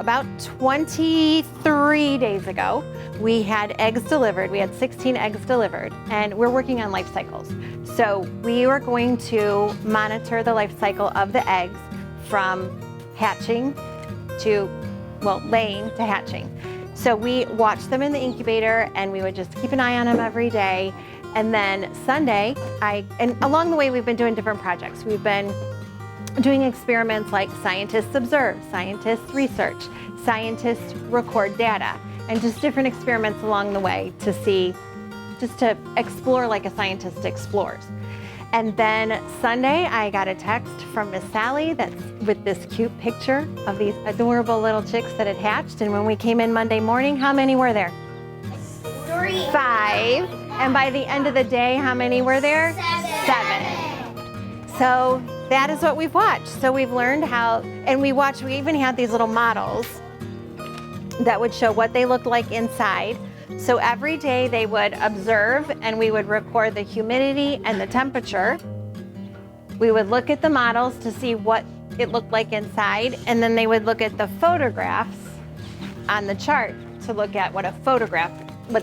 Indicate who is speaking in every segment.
Speaker 1: about 23 days ago, we had eggs delivered. We had 16 eggs delivered, and we're working on life cycles. So we were going to monitor the life cycle of the eggs from hatching to, well, laying to hatching. So we watched them in the incubator, and we would just keep an eye on them every day. And then Sunday, and along the way, we've been doing different projects. We've been doing experiments like scientists observe, scientists research, scientists record data, and just different experiments along the way to see, just to explore like a scientist explores. And then Sunday, I got a text from Miss Sally that's with this cute picture of these adorable little chicks that had hatched. And when we came in Monday morning, how many were there?
Speaker 2: 3.
Speaker 1: 5. And by the end of the day, how many were there? 7. So that is what we've watched. So we've learned how, and we even had these little models that would show what they looked like inside. So every day they would observe, and we would record the humidity and the temperature. We would look at the models to see what it looked like inside, and then they would look at the photographs on the chart to look at what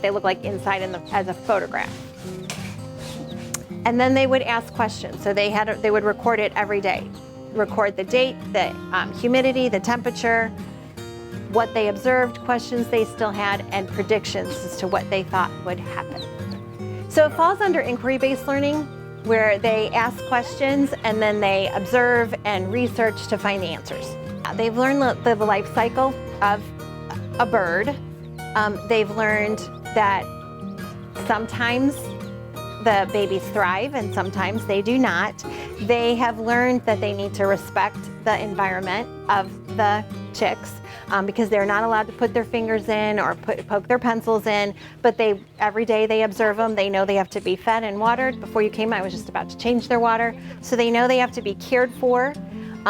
Speaker 1: they look like inside as a photograph. And then they would ask questions. So they would record it every day. Record the date, the humidity, the temperature, what they observed, questions they still had, and predictions as to what they thought would happen. So it falls under inquiry-based learning, where they ask questions and then they observe and research to find the answers. They've learned the life cycle of a bird. They've learned that sometimes the babies thrive and sometimes they do not. They have learned that they need to respect the environment of the chicks because they're not allowed to put their fingers in or poke their pencils in, but every day they observe them. They know they have to be fed and watered. Before you came, I was just about to change their water. So they know they have to be cared for.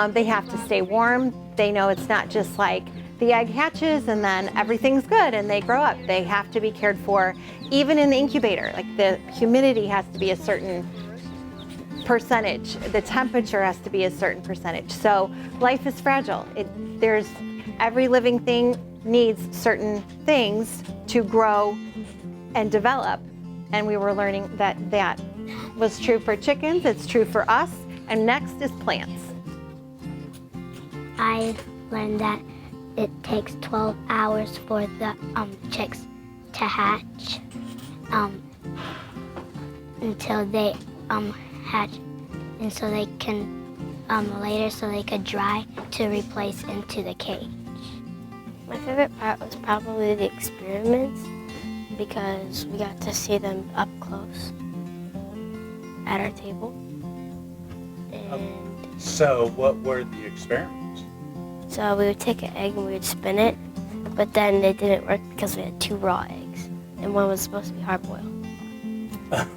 Speaker 1: They have to stay warm. They know it's not just like the egg hatches and then everything's good and they grow up. They have to be cared for, even in the incubator. Like the humidity has to be a certain percentage. The temperature has to be a certain percentage. So life is fragile. Every living thing needs certain things to grow and develop. And we were learning that was true for chickens, it's true for us, and next is plants.
Speaker 2: I learned that it takes 12 hours for the chicks to hatch until they hatch, and so they can later so they could dry to replace into the cage.
Speaker 3: My favorite part was probably the experiments because we got to see them up close at our table. And
Speaker 4: so what were the experiments?
Speaker 3: So we would take an egg and we would spin it, but then it didn't work because we had 2 raw eggs and one was supposed to be hard-boiled.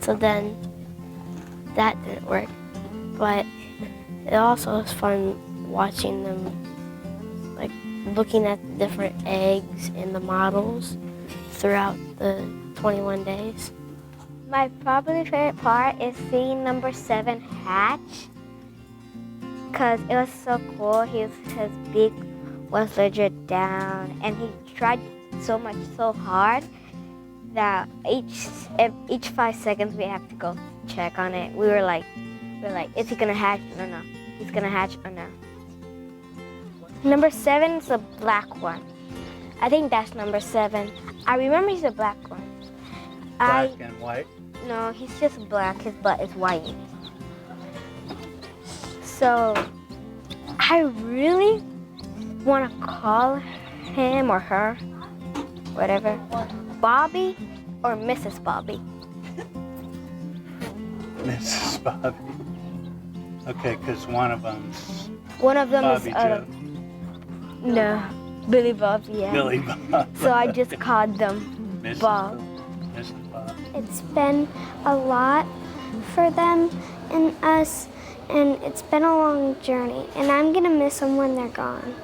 Speaker 3: So then that didn't work, but it also was fun watching them, like looking at the different eggs and the models throughout the 21 days.
Speaker 5: My probably favorite part is seeing number 7 hatch, because it was so cool. His beak was legit down, and he tried so hard that each 5 seconds we have to go check on it. We're like, is he gonna hatch or no? He's gonna hatch or no? Number 7 is a black one. I think that's number 7. I remember he's a black one.
Speaker 4: Black and white?
Speaker 5: No, he's just black. His butt is white. So I really want to call him or her, whatever, Bobby or Mrs. Bobby.
Speaker 4: Mrs. Bobby. Okay, because one of them
Speaker 5: Bobby
Speaker 4: is Joe.
Speaker 5: No, Billy Bob, yeah.
Speaker 4: Billy Bob.
Speaker 5: So I just called them
Speaker 4: Mrs.
Speaker 5: Bob.
Speaker 4: Mrs. Bob.
Speaker 2: It's been a lot for them and us, and it's been a long journey, and I'm gonna miss them when they're gone.